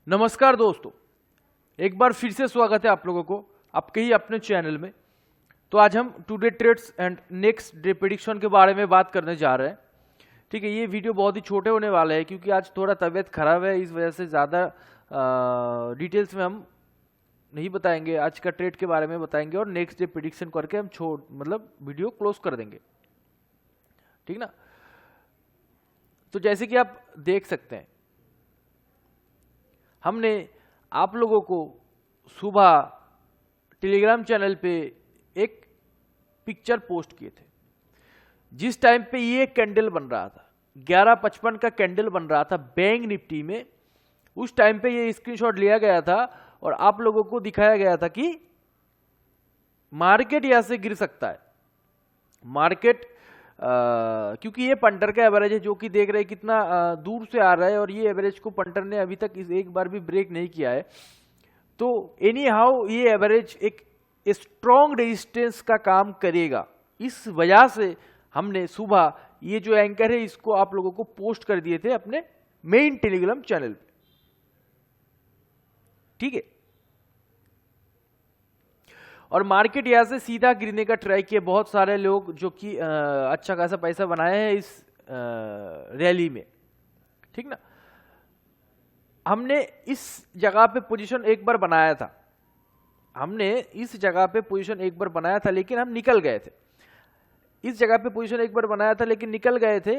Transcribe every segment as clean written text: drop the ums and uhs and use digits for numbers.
नमस्कार दोस्तों, एक बार फिर से स्वागत है आप लोगों को आपके ही अपने चैनल में। तो आज हम today trades and next day prediction के बारे में बात करने जा रहे हैं। ठीक है, ये वीडियो बहुत ही छोटे होने वाले हैं क्योंकि आज थोड़ा तबीयत खराब है, इस वजह से ज़्यादा डिटेल्स में हम नहीं बताएंगे। आज का ट्रेड के बारे में बताएंगे और नेक्स्ट डे प्रेडिक्शन करके हम वीडियो क्लोज कर देंगे। ठीक ना। तो जैसे कि आप देख सकते हैं, हमने आप लोगों को सुबह टेलीग्राम चैनल पे एक पिक्चर पोस्ट किए थे। जिस टाइम पे ये कैंडल बन रहा था 11:55 का कैंडल बन रहा था बैंक निफ्टी में, उस टाइम पे ये स्क्रीनशॉट लिया गया था और आप लोगों को दिखाया गया था कि मार्केट यहां से गिर सकता है। मार्केट क्योंकि ये पंटर का एवरेज है जो कि देख रहे हैं कितना दूर से आ रहा है और ये एवरेज को पंटर ने अभी तक एक बार भी ब्रेक नहीं किया है। तो एनी हाउ ये एवरेज एक स्ट्रॉन्ग रेजिस्टेंस का काम करेगा। इस वजह से हमने सुबह ये जो एंकर है इसको आप लोगों को पोस्ट कर दिए थे अपने मेन टेलीग्राम चैनल पे। ठीक है, और मार्केट यहां से सीधा गिरने का ट्राई किया बहुत सारे लोग जो कि अच्छा खासा पैसा बनाए हैं इस रैली में। ठीक ना। हमने इस जगह पे पोजीशन एक बार बनाया था, लेकिन हम निकल गए थे। इस जगह पे पोजीशन एक बार बनाया था लेकिन निकल गए थे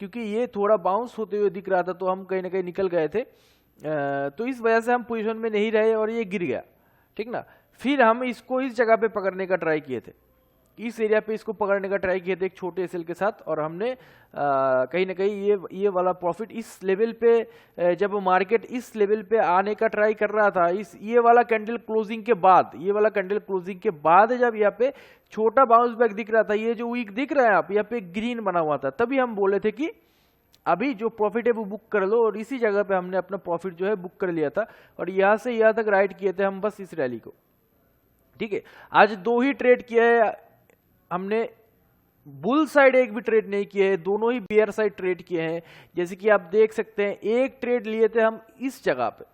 क्योंकि ये थोड़ा बाउंस होते हुए दिख रहा था, तो हम कहीं ना कहीं निकल गए थे। तो इस वजह से हम पोजीशन में नहीं रहे और ये गिर गया। ठीक ना। फिर हम इसको इस जगह पे पकड़ने का ट्राई किए थे, इस एरिया पे इसको पकड़ने का ट्राई किए थे एक छोटे सेल के साथ, और हमने कहीं ना कहीं ये वाला प्रॉफिट इस लेवल पे, जब मार्केट इस लेवल पे आने का ट्राई कर रहा था, ये वाला कैंडल क्लोजिंग के बाद जब यहाँ पे छोटा बाउंस बैक दिख रहा था, ये जो वीक दिख रहा है आप यहाँ पे ग्रीन बना हुआ था, तभी हम बोले थे कि अभी जो प्रॉफिट है वो बुक कर लो। और इसी जगह पे हमने अपना प्रॉफिट जो है बुक कर लिया था और यहाँ से यहाँ तक राइट किए थे हम बस इस रैली को। ठीक है, आज 2 ही ट्रेड किया है हमने, बुल साइड एक भी ट्रेड नहीं किए हैं, दोनों ही बेयर साइड ट्रेड किए हैं। जैसे कि आप देख सकते हैं, एक ट्रेड लिए थे हम इस जगह पे,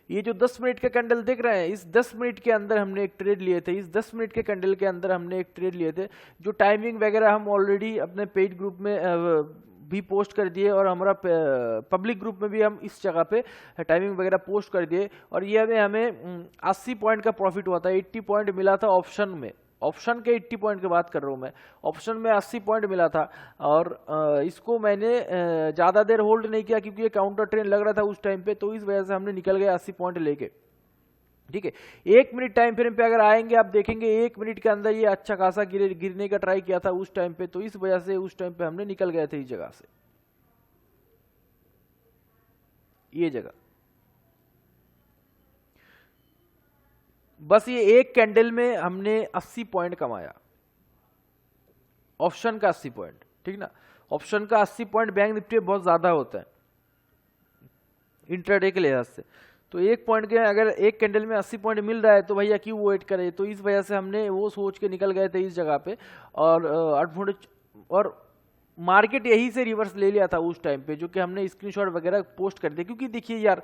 ये जो 10 मिनट का कैंडल देख रहे हैं, इस 10 मिनट के अंदर हमने एक ट्रेड लिए थे। इस 10 मिनट के कैंडल के अंदर हमने एक ट्रेड लिए थे, जो टाइमिंग वगैरह हम ऑलरेडी अपने पेज ग्रुप में भी पोस्ट कर दिए और हमारा पब्लिक ग्रुप में भी हम इस जगह पे टाइमिंग वगैरह पोस्ट कर दिए। और ये हमें 80 पॉइंट का प्रॉफिट हुआ था, 80 पॉइंट मिला था ऑप्शन में। ऑप्शन के 80 पॉइंट की बात कर रहा हूँ मैं, ऑप्शन में 80 पॉइंट मिला था। और इसको मैंने ज़्यादा देर होल्ड नहीं किया क्योंकि ये काउंटर ट्रेंड लग रहा था उस टाइम पे, तो इस वजह से हमने निकल गए 80 पॉइंट लेके। ठीक है, 1 मिनट टाइम फ्रेम पे अगर आएंगे आप देखेंगे 1 मिनट के अंदर ये अच्छा खासा गिरने का ट्राई किया था उस टाइम पे, तो इस वजह से उस टाइम पे हमने निकल गए थे इस जगह से, ये जगह। बस ये एक कैंडल में हमने 80 पॉइंट कमाया, ऑप्शन का 80 पॉइंट। ठीक ना, ऑप्शन का 80 पॉइंट बैंक निफ्टी बहुत ज्यादा होता है इंट्राडे के लिहाज से। तो 1 पॉइंट के अगर एक कैंडल में 80 पॉइंट मिल रहा है तो भैया क्यों वेट करे। तो इस वजह से हमने वो सोच के निकल गए थे इस जगह पे, और मार्केट यही से रिवर्स ले लिया था उस टाइम पे, जो कि हमने स्क्रीनशॉट वगैरह पोस्ट कर दिए। क्योंकि देखिए यार,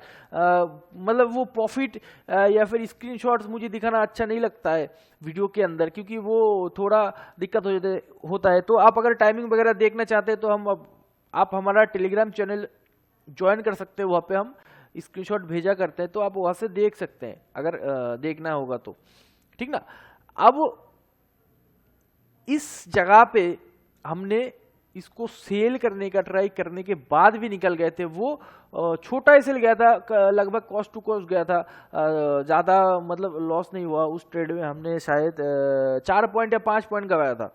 मतलब वो प्रॉफिट या फिर स्क्रीनशॉट्स मुझे दिखाना अच्छा नहीं लगता है वीडियो के अंदर, क्योंकि वो थोड़ा दिक्कत होता है। तो आप अगर टाइमिंग वगैरह देखना चाहते हैं तो आप हमारा टेलीग्राम चैनल ज्वाइन कर सकते हैं, वहाँ पे हम स्क्रीनशॉट भेजा करते हैं, तो आप वहाँ से देख सकते हैं अगर देखना होगा तो। ठीक ना। अब इस जगह पे हमने इसको सेल करने का ट्राई करने के बाद भी निकल गए थे। वो छोटा सेल गया था, लगभग कॉस्ट टू कॉस्ट गया था, ज़्यादा मतलब लॉस नहीं हुआ उस ट्रेड में। हमने शायद 4 पॉइंट या 5 पॉइंट गवाया था,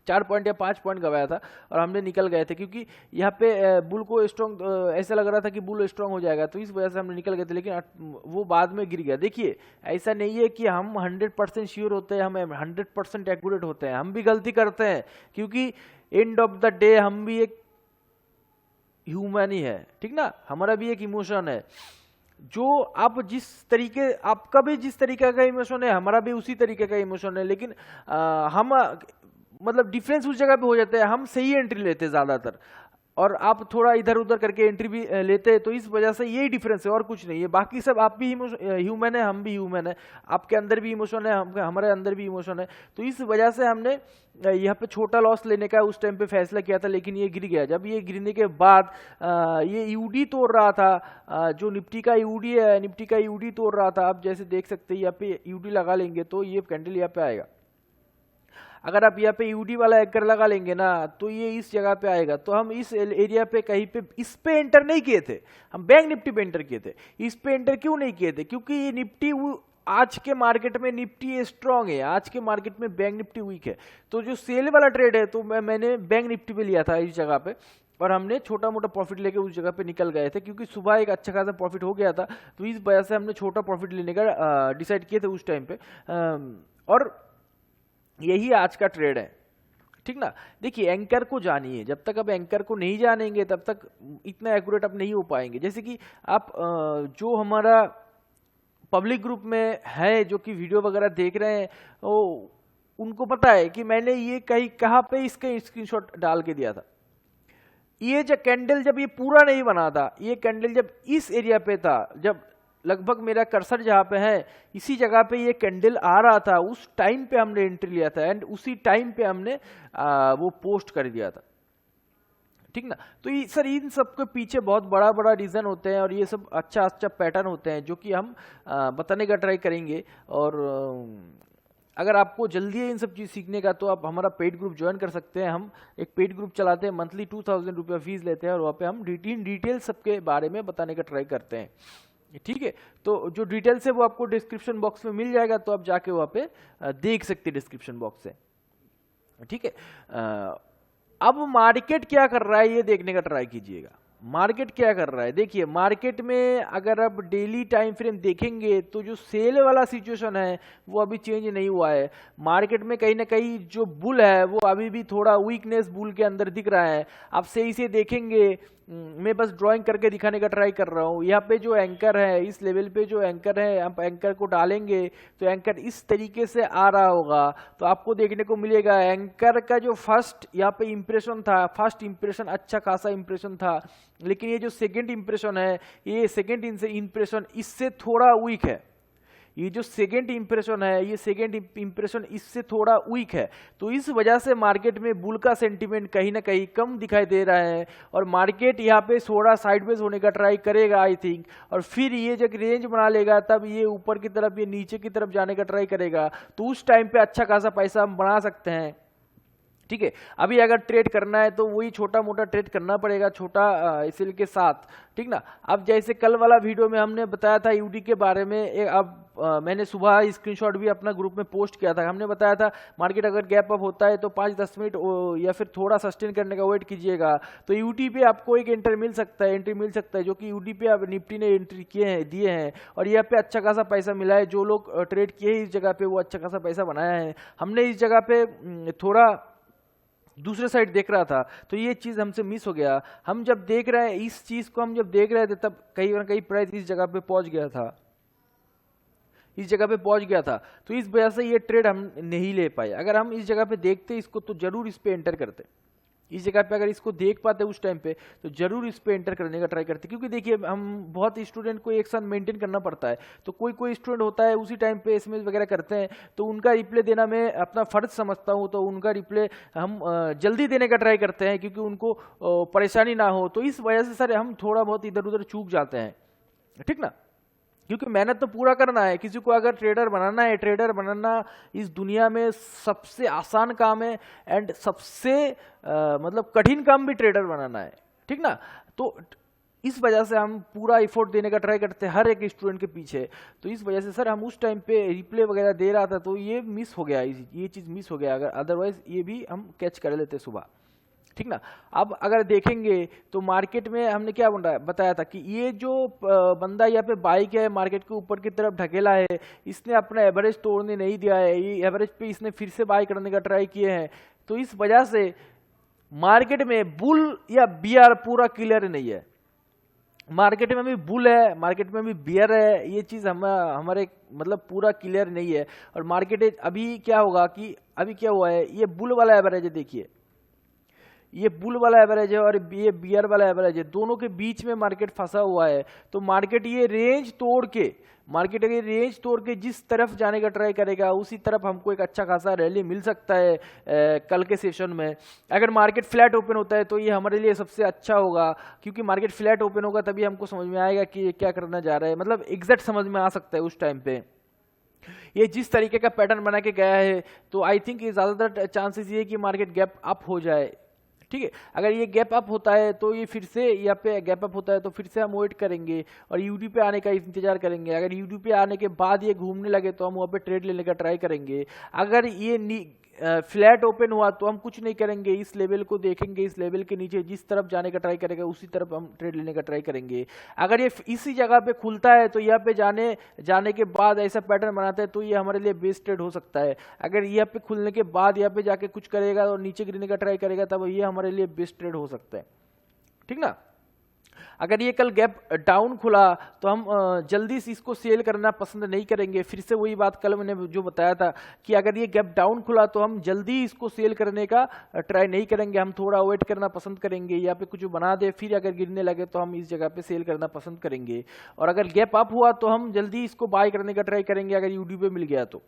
4 पॉइंट या 5 पॉइंट गवाया था और हमने निकल गए थे क्योंकि यहाँ पे बुल को स्ट्रॉन्ग, ऐसा लग रहा था कि बुल स्ट्रॉन्ग हो जाएगा, तो इस वजह से हमने निकल गए थे। लेकिन वो बाद में गिर गया। देखिए, ऐसा नहीं है कि हम 100% श्योर होते हैं, हम 100% एक्यूरेट होते हैं, हम भी गलती करते हैं, क्योंकि एंड ऑफ द डे हम भी एक ह्यूमन ही है। ठीक ना, हमारा भी एक इमोशन है। जो आप आपका भी जिस तरीके का इमोशन है, हमारा भी उसी तरीके का इमोशन है। लेकिन हम मतलब डिफरेंस उस जगह पे हो जाता है, हम सही एंट्री लेते हैं ज्यादातर। और आप थोड़ा इधर उधर करके एंट्री भी लेते हैं, तो इस वजह से यही डिफरेंस है और कुछ नहीं है। बाकी सब आप भी ह्यूमन है, हम भी ह्यूमन है, आपके अंदर भी इमोशन है, हमारे अंदर भी इमोशन है। तो इस वजह से हमने यहाँ पे छोटा लॉस लेने का उस टाइम पे फैसला किया था, लेकिन ये गिर गया। जब ये गिरने के बाद ये यूडी तोड़ रहा था, जो निफ्टी का यूडी है, निफ्टी का यूडी तोड़ रहा था। आप जैसे देख सकते हैं यहाँ पे यूडी लगा लेंगे तो ये कैंडल यहाँ पे आएगा। अगर आप यहाँ पे यूडी वाला एंकर लगा लेंगे ना तो ये इस जगह पे आएगा। तो हम इस एरिया पे कहीं पे इस पे एंटर नहीं किए थे, हम बैंक निफ्टी पे एंटर किए थे। इस पे एंटर क्यों नहीं किए थे? क्योंकि ये निफ्टी आज के मार्केट में निफ्टी स्ट्रांग है, आज के मार्केट में बैंक निफ्टी वीक है। तो जो सेल वाला ट्रेड है तो मैंने बैंक निफ्टी पे लिया था इस जगह पे, और हमने छोटा मोटा प्रॉफिट लेके उस जगह पे निकल गए थे, क्योंकि सुबह एक अच्छा खासा प्रॉफिट हो गया था। तो इस वजह से हमने छोटा प्रॉफिट लेने का डिसाइड किए थे उस टाइम पे, और यही आज का ट्रेड है। ठीक ना। देखिए एंकर को जानिए, जब तक आप एंकर को नहीं जानेंगे तब तक इतना एक्यूरेट आप नहीं हो पाएंगे। जैसे कि आप जो हमारा पब्लिक ग्रुप में है, जो कि वीडियो वगैरह देख रहे हैं, वो उनको पता है कि मैंने ये कहाँ पे इसका स्क्रीनशॉट डाल के दिया था। ये जो कैंडल जब ये पूरा नहीं बना था, ये कैंडल जब इस एरिया पे था, जब लगभग मेरा कर्सर जहाँ पे है इसी जगह पे ये कैंडल आ रहा था, उस टाइम पे हमने एंट्री लिया था एंड उसी टाइम पे हमने वो पोस्ट कर दिया था। ठीक ना। तो ये सर इन सब के पीछे बहुत बड़ा बड़ा रीजन होते हैं और ये सब अच्छा अच्छा पैटर्न होते हैं, जो कि हम बताने का ट्राई करेंगे। और अगर आपको जल्दी है इन सब चीज़ सीखने का तो आप हमारा पेड ग्रुप ज्वाइन कर सकते हैं। हम एक पेड ग्रुप चलाते हैं, मंथली 2000 रुपया फीस लेते हैं, और वहाँ पे हम डिटेल सबके बारे में बताने का ट्राई करते हैं। ठीक है। तो जो डिटेल्स है वो आपको डिस्क्रिप्शन बॉक्स में मिल जाएगा, तो आप जाके वहाँ पे देख सकते हैं डिस्क्रिप्शन बॉक्स से। ठीक है। अब मार्केट क्या कर रहा है ये देखने का ट्राई कीजिएगा। मार्केट क्या कर रहा है देखिए। मार्केट में अगर आप डेली टाइम फ्रेम देखेंगे तो जो सेल वाला सिचुएशन है वो अभी चेंज नहीं हुआ है। मार्केट में कहीं ना कहीं जो बुल है वो अभी भी थोड़ा वीकनेस बुल के अंदर दिख रहा है। आप सही से देखेंगे, मैं बस ड्राइंग करके दिखाने का ट्राई कर रहा हूँ। यहाँ पे जो एंकर है, इस लेवल पे जो एंकर है, आप एंकर को डालेंगे तो एंकर इस तरीके से आ रहा होगा, तो आपको देखने को मिलेगा एंकर का जो फर्स्ट यहाँ पे इंप्रेशन था, फर्स्ट इंप्रेशन अच्छा खासा इंप्रेशन था, लेकिन ये जो सेकेंड इंप्रेशन है, ये सेकेंड इंप्रेशन इससे थोड़ा वीक है। ये जो सेकेंड इंप्रेशन है, ये सेकेंड इंप्रेशन इससे थोड़ा वीक है। तो इस वजह से मार्केट में बुल का सेंटीमेंट कहीं ना कहीं कम दिखाई दे रहा है, और मार्केट यहाँ पे थोड़ा साइडवेज होने का ट्राई करेगा आई थिंक, और फिर ये जब रेंज बना लेगा तब ये ऊपर की तरफ, ये नीचे की तरफ जाने का ट्राई करेगा। तो उस टाइम पे अच्छा खासा पैसा हम बना सकते हैं। ठीक है। अभी अगर ट्रेड करना है तो वही छोटा मोटा ट्रेड करना पड़ेगा, छोटा सेल के साथ। ठीक ना। अब जैसे कल वाला वीडियो में हमने बताया था यूडी के बारे में, अब मैंने सुबह स्क्रीनशॉट भी अपना ग्रुप में पोस्ट किया था। हमने बताया था मार्केट अगर गैप अप होता है तो 5-10 मिनट या फिर थोड़ा सस्टेन करने का वेट कीजिएगा, तो यूडी पे आपको एक एंट्री मिल सकता है, जो कि यूडी पे अब निफ्टी ने एंट्री दिए हैं, और यहाँ पे अच्छा खासा पैसा मिला है। जो लोग ट्रेड किए हैं इस जगह पे वो अच्छा खासा पैसा बनाया है। हमने इस जगह पे थोड़ा दूसरे साइड देख रहा था, तो ये चीज़ हमसे मिस हो गया। हम जब देख रहे हैं इस चीज़ को, हम जब देख रहे थे तब कहीं ना कहीं प्राइस इस जगह पे पहुंच गया था, इस जगह पे पहुंच गया था। तो इस वजह से ये ट्रेड हम नहीं ले पाए। अगर हम इस जगह पे देखते इसको तो जरूर इस पे एंटर करते। इस जगह पे अगर इसको देख पाते उस टाइम पे तो जरूर इस पे एंटर करने का ट्राई करते, क्योंकि देखिए हम बहुत स्टूडेंट को एक साथ मेंटेन करना पड़ता है। तो कोई स्टूडेंट होता है उसी टाइम पे एसएमएस वगैरह करते हैं, तो उनका रिप्लाई देना मैं अपना फर्ज समझता हूँ, तो उनका रिप्लाई हम जल्दी देने का ट्राई करते हैं, क्योंकि उनको परेशानी ना हो। तो इस वजह से सर हम थोड़ा बहुत इधर उधर चूक जाते हैं। ठीक ना। क्योंकि मेहनत तो पूरा करना है। किसी को अगर ट्रेडर बनाना है, ट्रेडर बनाना इस दुनिया में सबसे आसान काम है, एंड सबसे मतलब कठिन काम भी ट्रेडर बनाना है। ठीक ना। तो इस वजह से हम पूरा एफर्ट देने का ट्राई करते हैं हर एक स्टूडेंट के पीछे। तो इस वजह से सर हम उस टाइम पे रिप्ले वगैरह दे रहा था, तो ये मिस हो गया, ये चीज़ मिस हो गया। अगर अदरवाइज ये भी हम कैच कर लेते सुबह। ठीक ना। अब अगर देखेंगे तो मार्केट में हमने क्या बताया था कि ये जो बंदा यहाँ पे बाइक है मार्केट के ऊपर की तरफ ढकेला है, इसने अपना एवरेज तोड़ने नहीं दिया है, ये एवरेज पे इसने फिर से बाई करने का ट्राई किए हैं। तो इस वजह से मार्केट में बुल या बियर पूरा क्लियर नहीं है। मार्केट में भी बुल है, मार्केट में भी बियर है, ये चीज़ हमारे मतलब पूरा क्लियर नहीं है। और मार्केट अभी क्या होगा कि अभी क्या हुआ है, ये बुल वाला एवरेज है, देखिए ये बुल वाला एवरेज है और ये बियर वाला एवरेज है, दोनों के बीच में मार्केट फंसा हुआ है। तो मार्केट ये रेंज तोड़ के जिस तरफ जाने का ट्राई करेगा उसी तरफ हमको एक अच्छा खासा रैली मिल सकता है कल के सेशन में। अगर मार्केट फ्लैट ओपन होता है तो ये हमारे लिए सबसे अच्छा होगा, क्योंकि मार्केट फ्लैट ओपन होगा तभी हमको समझ में आएगा कि ये क्या करना जा रहा है, मतलब एग्जैक्ट समझ में आ सकता है उस टाइम पे। ये जिस तरीके का पैटर्न बना के गया है तो आई थिंक ये ज़्यादातर चांसेस ये कि मार्केट गैप अप हो जाए, ठीक है। अगर ये गैप अप होता है तो ये फिर से यहाँ पे गैप अप होता है तो फिर से हम वेट करेंगे और यूडी पे आने का इंतजार करेंगे। अगर यूडी पे आने के बाद ये घूमने लगे तो हम वहाँ पे ट्रेड लेने का ट्राई करेंगे। अगर ये फ्लैट ओपन हुआ तो हम कुछ नहीं करेंगे, इस लेवल को देखेंगे, इस लेवल के नीचे जिस तरफ जाने का ट्राई करेगा उसी तरफ हम ट्रेड लेने का ट्राई करेंगे। अगर ये इसी जगह पे खुलता है तो यहाँ पे जाने के बाद ऐसा पैटर्न बनाता है तो ये हमारे लिए बेस्ट ट्रेड हो सकता है। अगर यहाँ पे खुलने के बाद यहाँ पे जाके कुछ करेगा और नीचे गिरने का ट्राई करेगा तब ये हमारे लिए बेस्ट ट्रेड हो सकता है, ठीक ना। अगर ये कल गैप डाउन खुला तो हम जल्दी से इसको सेल करना पसंद नहीं करेंगे। फिर से वही बात कल मैंने जो बताया था कि अगर ये गैप डाउन खुला तो हम जल्दी इसको सेल करने का ट्राई नहीं करेंगे, हम थोड़ा वेट करना पसंद करेंगे। यहाँ पे कुछ बना दे फिर अगर गिरने लगे तो हम इस जगह पे सेल करना पसंद करेंगे। और अगर गैप अप हुआ तो हम जल्दी इसको बाय करने का ट्राई करेंगे अगर यूडी पे मिल गया तो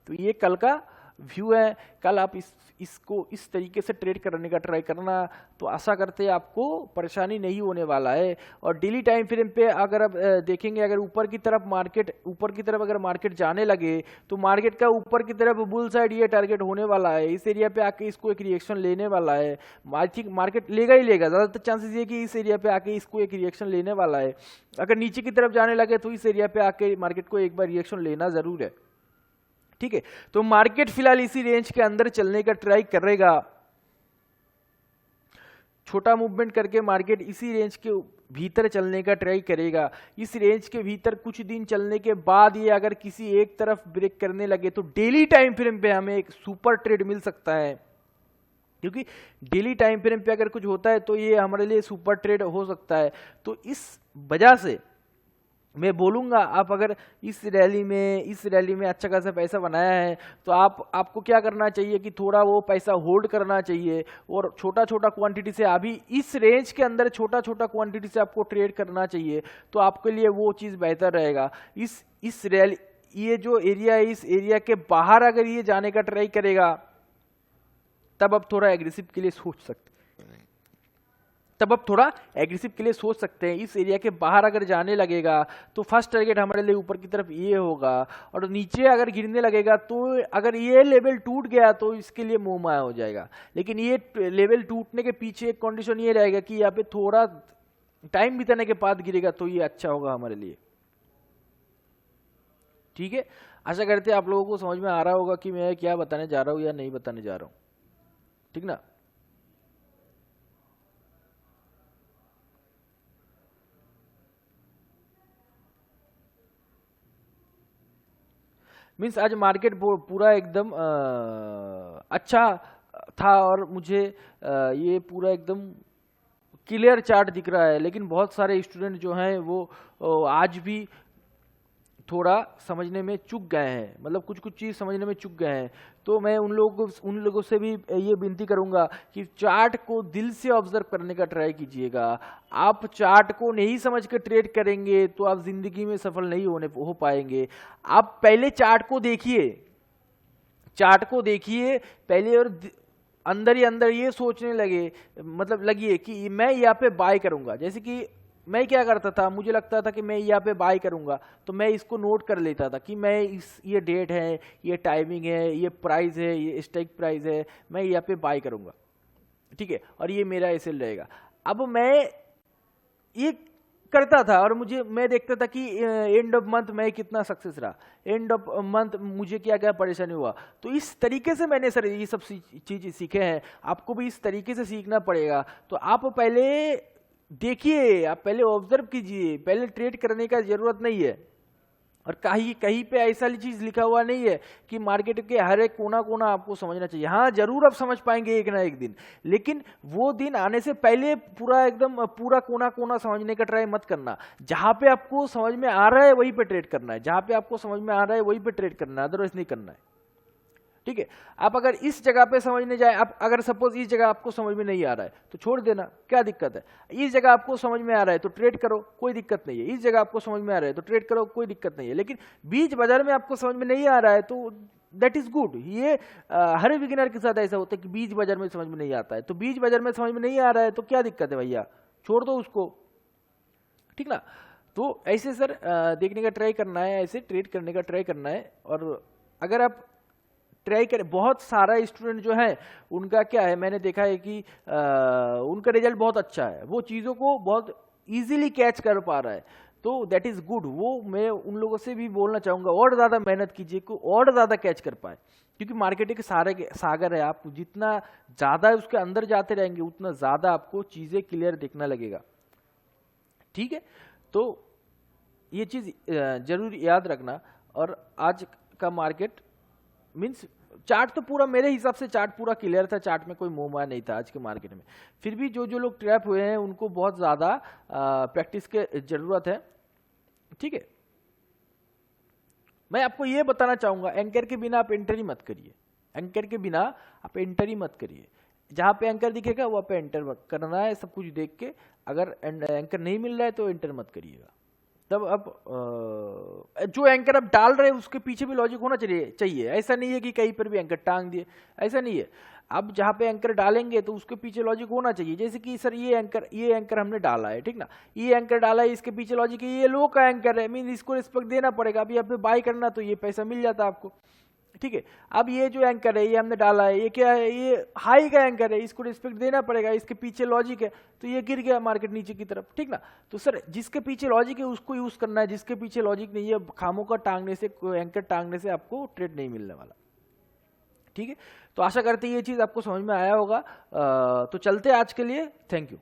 ये कल का व्यू है। कल आप इसको इस तरीके से ट्रेड करने का ट्राई करना, तो आशा करते हैं आपको परेशानी नहीं होने वाला है। और डेली टाइम फ्रेम पे अगर आप देखेंगे, अगर ऊपर की तरफ अगर मार्केट जाने लगे तो मार्केट का ऊपर की तरफ बुल साइड ये टारगेट होने वाला है, इस एरिया पे आके इसको एक रिएक्शन लेने वाला है। आई थिंक मार्केट लेगा ही लेगा, ज़्यादातर चांसेस ये कि इस एरिया पे आके इसको एक रिएक्शन लेने वाला है। अगर नीचे की तरफ जाने लगे तो इस एरिया पे आके मार्केट को एक बार रिएक्शन लेना जरूर है, ठीक है। तो मार्केट फिलहाल इसी रेंज के अंदर चलने का ट्राई करेगा, छोटा मूवमेंट करके मार्केट इसी रेंज के भीतर चलने का ट्राई करेगा। इस रेंज के भीतर कुछ दिन चलने के बाद ये अगर किसी एक तरफ ब्रेक करने लगे तो डेली टाइम फ्रेम पे हमें एक सुपर ट्रेड मिल सकता है, क्योंकि डेली टाइम फ्रेम पे अगर कुछ होता है तो ये हमारे लिए सुपर ट्रेड हो सकता है। तो इस वजह से मैं बोलूँगा आप अगर इस रैली में अच्छा खासा पैसा बनाया है तो आपको क्या करना चाहिए कि थोड़ा वो पैसा होल्ड करना चाहिए और छोटा छोटा क्वांटिटी से अभी इस रेंज के अंदर छोटा छोटा क्वांटिटी से आपको ट्रेड करना चाहिए, तो आपके लिए वो चीज़ बेहतर रहेगा। इस रैली ये जो एरिया है इस एरिया के बाहर अगर ये जाने का ट्राई करेगा तब आप थोड़ा एग्रेसिव के लिए सोच सकते हैं। इस एरिया के बाहर अगर जाने लगेगा तो फर्स्ट टारगेट हमारे लिए ऊपर की तरफ ये होगा और नीचे अगर गिरने लगेगा तो अगर ये लेवल टूट गया तो इसके लिए मुंह माया हो जाएगा। लेकिन ये लेवल टूटने के पीछे एक कंडीशन ये रहेगा कि यहाँ पे थोड़ा टाइम बिताने के बाद गिरेगा तो ये अच्छा होगा हमारे लिए, ठीक है। आशा करते हैं आप लोगों को समझ में आ रहा होगा कि मैं क्या बताने जा रहा हूँ या नहीं बताने जा रहा हूँ, ठीक ना। मीन्स आज मार्केट पूरा एकदम अच्छा था और मुझे ये पूरा एकदम क्लियर चार्ट दिख रहा है। लेकिन बहुत सारे स्टूडेंट जो हैं वो आज भी थोड़ा समझने में चूक गए हैं, मतलब कुछ चीज़ समझने में चूक गए हैं। तो मैं उन लोगों से भी ये विनती करूंगा कि चार्ट को दिल से ऑब्जर्व करने का ट्राई कीजिएगा। आप चार्ट को नहीं समझ के ट्रेड करेंगे तो आप जिंदगी में सफल नहीं हो पाएंगे। आप पहले चार्ट को देखिए पहले और अंदर ही अंदर ये सोचने लगिए कि मैं यहाँ पे बाय करूंगा। जैसे कि मैं क्या करता था, मुझे लगता था कि मैं यहाँ पे बाय करूंगा तो मैं इसको नोट कर लेता था कि मैं ये डेट है, ये टाइमिंग है, ये प्राइस है, ये स्ट्राइक प्राइस है, मैं यहाँ पे बाय करूंगा, ठीक है, और ये मेरा एसएल रहेगा। अब मैं ये करता था और मैं देखता था कि एंड ऑफ मंथ मैं कितना सक्सेस रहा, एंड ऑफ मंथ मुझे क्या क्या परेशानी हुआ। तो इस तरीके से मैंने सर ये सब चीज़ सीखे हैं, आपको भी इस तरीके से सीखना पड़ेगा। तो आप पहले देखिए, आप पहले ऑब्जर्व कीजिए, पहले ट्रेड करने का जरूरत नहीं है। और कहीं पे ऐसा चीज लिखा हुआ नहीं है कि मार्केट के हर एक कोना कोना आपको समझना चाहिए। हाँ जरूर आप समझ पाएंगे एक ना एक दिन, लेकिन वो दिन आने से पहले पूरा कोना कोना समझने का ट्राई मत करना। जहां पे आपको समझ में आ रहा है वहीं पे ट्रेड करना है, जहां पे आपको समझ में आ रहा है वहीं पे ट्रेड करना है, अदरवाइज नहीं करना है, ठीक है। आप अगर इस जगह पे समझने जाए, आप अगर सपोज इस जगह आपको समझ में नहीं आ रहा है तो छोड़ देना, क्या दिक्कत है। इस जगह आपको समझ में आ रहा है तो ट्रेड करो, कोई दिक्कत नहीं है। इस जगह आपको समझ में आ रहा है तो ट्रेड करो, कोई दिक्कत नहीं है। लेकिन बीच बाजार में आपको समझ में नहीं आ रहा है तो दैट इज गुड। ये हर बिगिनर के साथ ऐसा होता है कि बीच बाजार में समझ में नहीं आता है, तो बीच बाजार में समझ में नहीं आ रहा है तो क्या दिक्कत है भैया, छोड़ दो उसको, ठीक ना। तो ऐसे सर देखने का ट्राई करना है, ऐसे ट्रेड करने का ट्राई करना है। और अगर आप ट्राई करें, बहुत सारा स्टूडेंट जो है उनका क्या है, मैंने देखा है कि उनका रिजल्ट बहुत अच्छा है, वो चीज़ों को बहुत इजीली कैच कर पा रहा है, तो दैट इज गुड। वो मैं उन लोगों से भी बोलना चाहूँगा और ज़्यादा मेहनत कीजिए को और ज़्यादा कैच कर पाए, क्योंकि मार्केट एक सागर है। आप जितना ज़्यादा उसके अंदर जाते रहेंगे उतना ज़्यादा आपको चीज़ें क्लियर दिखने लगेगा, ठीक है। तो ये चीज़ जरूर याद रखना। और आज का मार्केट मीन्स चार्ट तो पूरा, मेरे हिसाब से चार्ट पूरा क्लियर था, चार्ट में कोई मोह माया नहीं था आज के मार्केट में। फिर भी जो जो लोग ट्रैप हुए हैं उनको बहुत ज़्यादा प्रैक्टिस की ज़रूरत है, ठीक है। मैं आपको ये बताना चाहूँगा, एंकर के बिना आप एंटर ही मत करिए, एंकर के बिना आप एंटर ही मत करिए। जहाँ पे एंकर दिखेगा वहाँ पे एंटर करना है सब कुछ देख के। अगर एंकर नहीं मिल रहा है तो एंटर मत करिएगा। तब अब जो एंकर आप डाल रहे हैं उसके पीछे भी लॉजिक होना चाहिए। ऐसा नहीं है कि कहीं पर भी एंकर टांग दिए, ऐसा नहीं है। अब जहाँ पे एंकर डालेंगे तो उसके पीछे लॉजिक होना चाहिए। जैसे कि सर ये एंकर हमने डाला है, ठीक ना, ये एंकर डाला है, इसके पीछे लॉजिक है ये लो का एंकर है, मीन इसको रिस्पेक्ट देना पड़ेगा। अभी आप बाय करना तो ये पैसा मिल जाता आपको, ठीक है। अब ये जो एंकर है ये हमने डाला है, ये क्या है, ये हाई का एंकर है, इसको रिस्पेक्ट देना पड़ेगा, इसके पीछे लॉजिक है, तो ये गिर गया मार्केट नीचे की तरफ, ठीक ना। तो सर जिसके पीछे लॉजिक है उसको यूज करना है, जिसके पीछे लॉजिक नहीं है खामों का टांगने से, एंकर टांगने से आपको ट्रेड नहीं मिलने वाला, ठीक है। तो आशा करते हैं ये चीज आपको समझ में आया होगा। तो चलते आज के लिए, थैंक यू।